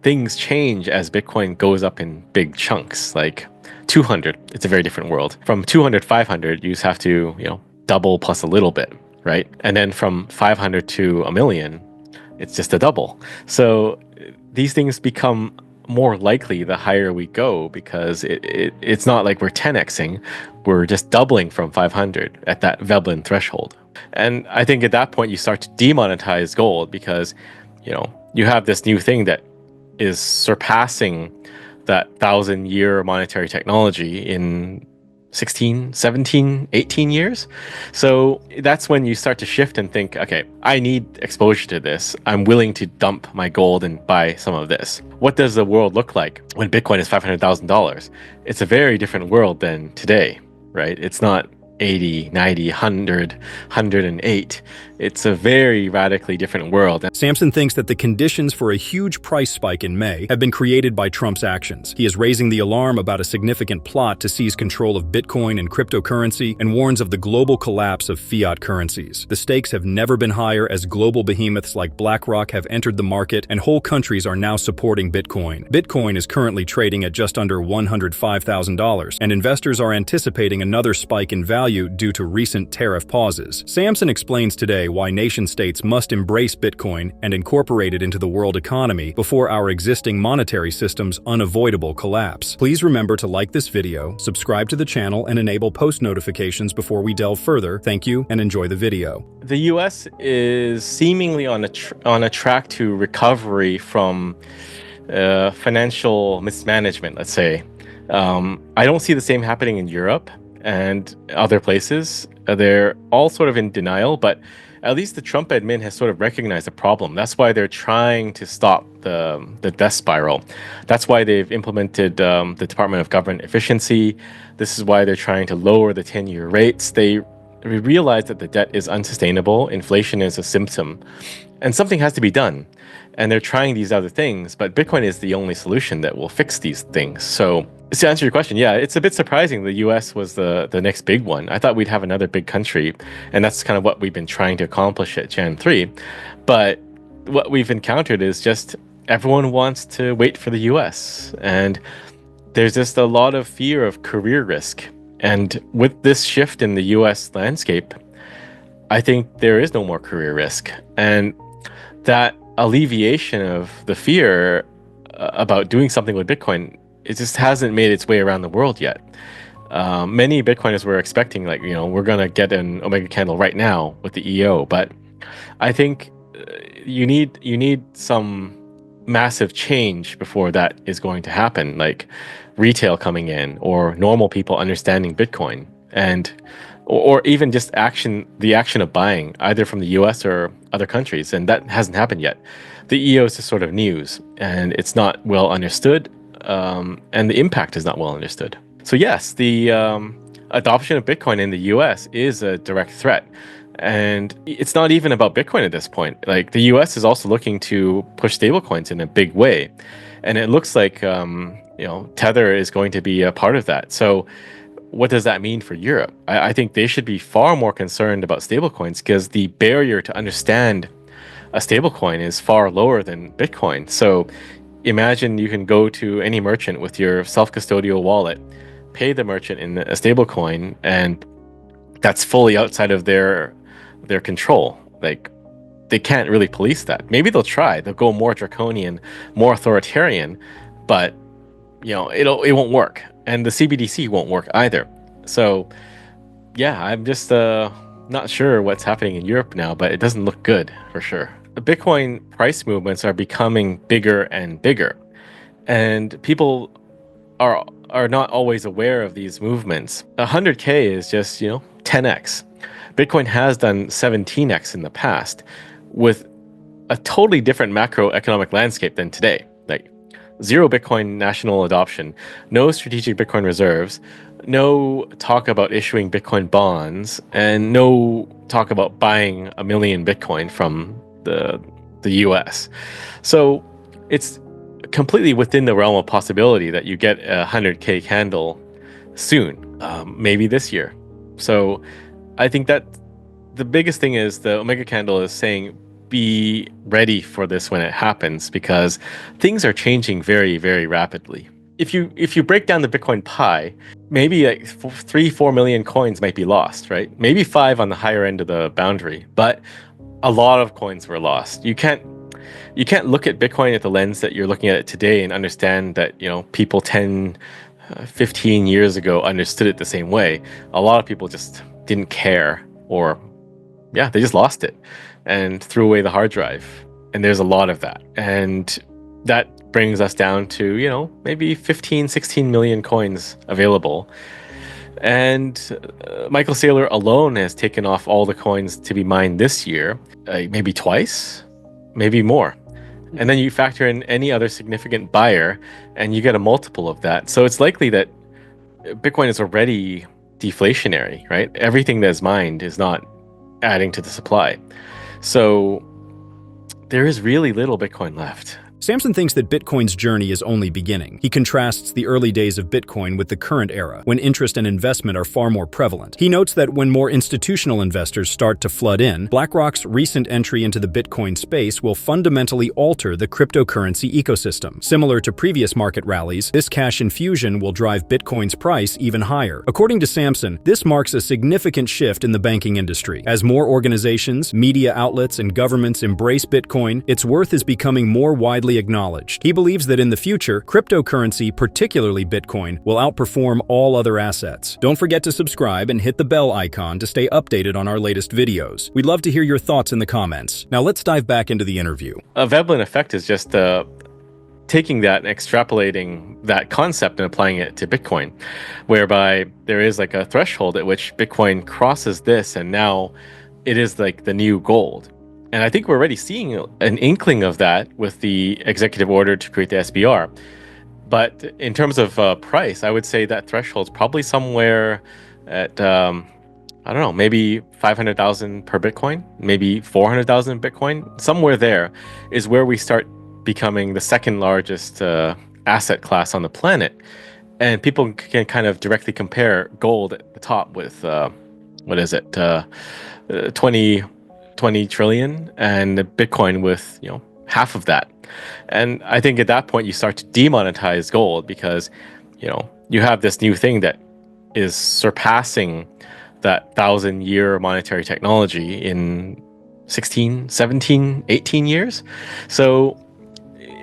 things change as Bitcoin goes up in big chunks. Like 200, it's a very different world. From 200, 500, you just have to, double plus a little bit, right? And then from 500 to a million, it's just a double. So these things become more likely the higher we go, because it's not like we're 10xing, we're just doubling from 500 at that Veblen threshold. And I think at that point you start to demonetize gold, because you have this new thing that is surpassing that 1,000-year monetary technology in 16, 17, 18 years. So that's when you start to shift and think, okay, I need exposure to this. I'm willing to dump my gold and buy some of this. What does the world look like when Bitcoin is $500,000? It's a very different world than today, right? It's not 80, 90, 100, 108. It's a very radically different world. Samson thinks that the conditions for a huge price spike in May have been created by Trump's actions. He is raising the alarm about a significant plot to seize control of Bitcoin and cryptocurrency, and warns of the global collapse of fiat currencies. The stakes have never been higher, as global behemoths like BlackRock have entered the market, and whole countries are now supporting Bitcoin. Bitcoin is currently trading at just under $105,000, and investors are anticipating another spike in value due to recent tariff pauses. Samson explains today why nation-states must embrace Bitcoin and incorporate it into the world economy before our existing monetary system's unavoidable collapse. Please remember to like this video, subscribe to the channel, and enable post notifications before we delve further. Thank you, and enjoy the video. The US is seemingly on a track to recovery from financial mismanagement, let's say. I don't see the same happening in Europe and other places. They're all sort of in denial, but at least the Trump admin has sort of recognized the problem. That's why they're trying to stop the death spiral. That's why they've implemented the Department of Government Efficiency. This is why they're trying to lower the 10-year rates. They realize that the debt is unsustainable. Inflation is a symptom, and something has to be done. And they're trying these other things, but Bitcoin is the only solution that will fix these things. So to answer your question, yeah, it's a bit surprising the US was the next big one. I thought we'd have another big country, and that's kind of what we've been trying to accomplish at Jan 3. But what we've encountered is just everyone wants to wait for the US, and there's just a lot of fear of career risk. And with this shift in the US landscape, I think there is no more career risk. And that alleviation of the fear about doing something with Bitcoin, it just hasn't made its way around the world yet. Many Bitcoiners were expecting, like, we're going to get an Omega candle right now with the EO, but I think you need some massive change before that is going to happen, like retail coming in, or normal people understanding Bitcoin, and or even just the action of buying, either from the US or other countries, and that hasn't happened yet. The EO is just sort of news, and it's not well understood, and the impact is not well understood. So yes, the adoption of Bitcoin in the US is a direct threat. And it's not even about Bitcoin at this point. Like, the US is also looking to push stablecoins in a big way. And it looks like, Tether is going to be a part of that. So what does that mean for Europe? I think they should be far more concerned about stablecoins, because the barrier to understand a stablecoin is far lower than Bitcoin. So imagine you can go to any merchant with your self-custodial wallet, pay the merchant in a stablecoin, and that's fully outside of their control. Like, they can't really police that. Maybe they'll try. They'll go more draconian, more authoritarian, but it won't work. And the CBDC won't work either. So yeah, I'm just not sure what's happening in Europe now, but it doesn't look good for sure. The Bitcoin price movements are becoming bigger and bigger, and people are not always aware of these movements. 100K is just 10x. Bitcoin has done 17x in the past, with a totally different macroeconomic landscape than today. Like, zero Bitcoin national adoption, no strategic Bitcoin reserves, no talk about issuing Bitcoin bonds, and no talk about buying 1 million Bitcoin from the US. So it's completely within the realm of possibility that you get a 100K candle soon, maybe this year. So I think that the biggest thing is the Omega candle is saying be ready for this when it happens because things are changing very, very rapidly. If you break down the Bitcoin pie, maybe like 3-4 million coins might be lost, right? Maybe five on the higher end of the boundary, but a lot of coins were lost. You can't look at Bitcoin at the lens that you're looking at it today and understand that, people 10, 15 years ago understood it the same way. A lot of people just didn't care, or yeah, they just lost it and threw away the hard drive. And there's a lot of that. And that brings us down to, maybe 15, 16 million coins available. And Michael Saylor alone has taken off all the coins to be mined this year, maybe twice, maybe more. And then you factor in any other significant buyer and you get a multiple of that. So it's likely that Bitcoin is already deflationary, right? Everything that is mined is not adding to the supply. So there is really little Bitcoin left. Samson thinks that Bitcoin's journey is only beginning. He contrasts the early days of Bitcoin with the current era, when interest and investment are far more prevalent. He notes that when more institutional investors start to flood in, BlackRock's recent entry into the Bitcoin space will fundamentally alter the cryptocurrency ecosystem. Similar to previous market rallies, this cash infusion will drive Bitcoin's price even higher. According to Samson, this marks a significant shift in the banking industry. As more organizations, media outlets, and governments embrace Bitcoin, its worth is becoming more widely acknowledged. He believes that in the future, cryptocurrency, particularly Bitcoin, will outperform all other assets. Don't forget to subscribe and hit the bell icon to stay updated on our latest videos. We'd love to hear your thoughts in the comments. Now let's dive back into the interview. A Veblen effect is just taking that and extrapolating that concept and applying it to Bitcoin, whereby there is like a threshold at which Bitcoin crosses this, and now it is like the new gold. And I think we're already seeing an inkling of that with the executive order to create the SBR. But in terms of price, I would say that threshold is probably somewhere at, I don't know, maybe 500,000 per Bitcoin, maybe 400,000 Bitcoin. Somewhere there is where we start becoming the second largest asset class on the planet. And people can kind of directly compare gold at the top with, 20 trillion, and Bitcoin with half of that. And I think at that point you start to demonetize gold because you have this new thing that is surpassing that 1,000-year monetary technology in 16, 17, 18 years. So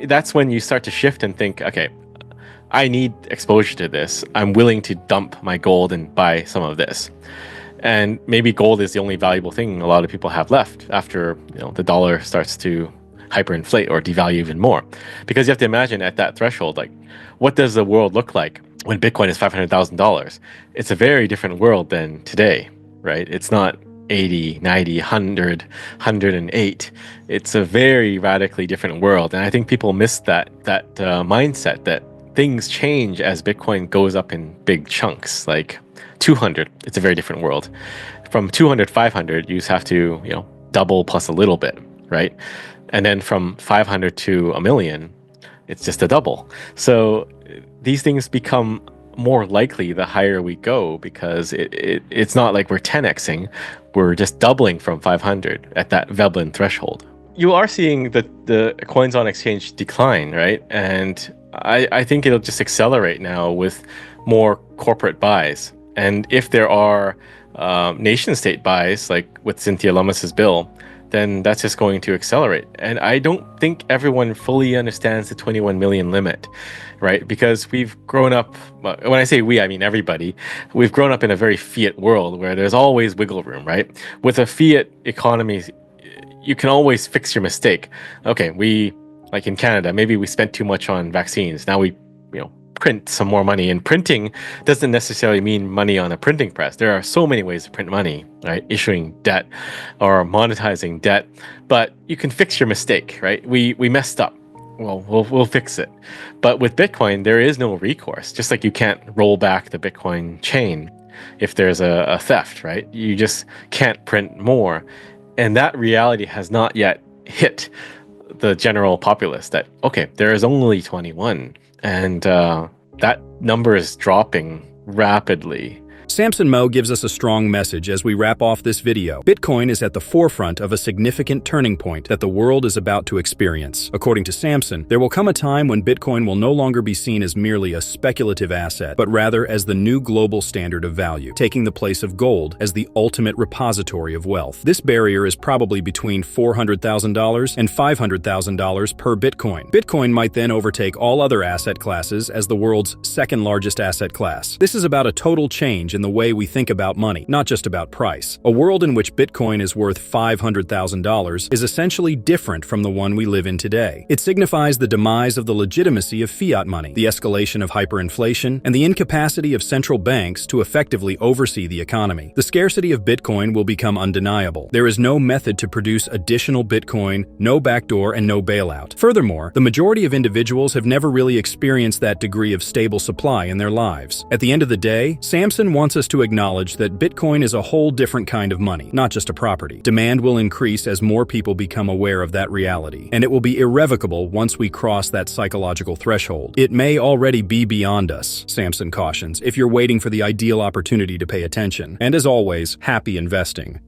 that's when you start to shift and think, okay, I need exposure to this. I'm willing to dump my gold and buy some of this. And maybe gold is the only valuable thing a lot of people have left after the dollar starts to hyperinflate or devalue even more. Because you have to imagine at that threshold, like, what does the world look like when Bitcoin is $500,000? It's a very different world than today, right? It's not 80, 90, 100, 108. It's a very radically different world. And I think people miss that mindset that things change as Bitcoin goes up in big chunks. Like 200, it's a very different world. From 200, 500, you just have to, double plus a little bit, right? And then from 500 to a million, it's just a double. So these things become more likely the higher we go, because it's not like we're 10xing, we're just doubling from 500 at that Veblen threshold. You are seeing the coins on exchange decline, right? And I think it'll just accelerate now with more corporate buys. And if there are nation state buys, like with Cynthia Lummis's bill, then that's just going to accelerate. And I don't think everyone fully understands the 21 million limit, right? Because we've grown up, when I say we, I mean everybody, we've grown up in a very fiat world where there's always wiggle room, right? With a fiat economy, you can always fix your mistake. Okay, like in Canada, maybe we spent too much on vaccines. Now we, print some more money. And printing doesn't necessarily mean money on a printing press. There are so many ways to print money, right? Issuing debt or monetizing debt, but you can fix your mistake, right? We messed up. Well, we'll fix it. But with Bitcoin, there is no recourse. Just like you can't roll back the Bitcoin chain if there's a theft, right? You just can't print more. And that reality has not yet hit the general populace that, okay, there is only 21. And that number is dropping rapidly. Samson Mo gives us a strong message as we wrap off this video. Bitcoin is at the forefront of a significant turning point that the world is about to experience. According to Samson, there will come a time when Bitcoin will no longer be seen as merely a speculative asset, but rather as the new global standard of value, taking the place of gold as the ultimate repository of wealth. This barrier is probably between $400,000 and $500,000 per Bitcoin. Bitcoin might then overtake all other asset classes as the world's second largest asset class. This is about a total change in the way we think about money, not just about price. A world in which Bitcoin is worth $500,000 is essentially different from the one we live in today. It signifies the demise of the legitimacy of fiat money, the escalation of hyperinflation, and the incapacity of central banks to effectively oversee the economy. The scarcity of Bitcoin will become undeniable. There is no method to produce additional Bitcoin, no backdoor, and no bailout. Furthermore, the majority of individuals have never really experienced that degree of stable supply in their lives. At the end of the day, Samson wants us to acknowledge that Bitcoin is a whole different kind of money, not just a property. Demand will increase as more people become aware of that reality, and it will be irrevocable once we cross that psychological threshold. It may already be beyond us, Samson cautions, if you're waiting for the ideal opportunity to pay attention. And as always, happy investing.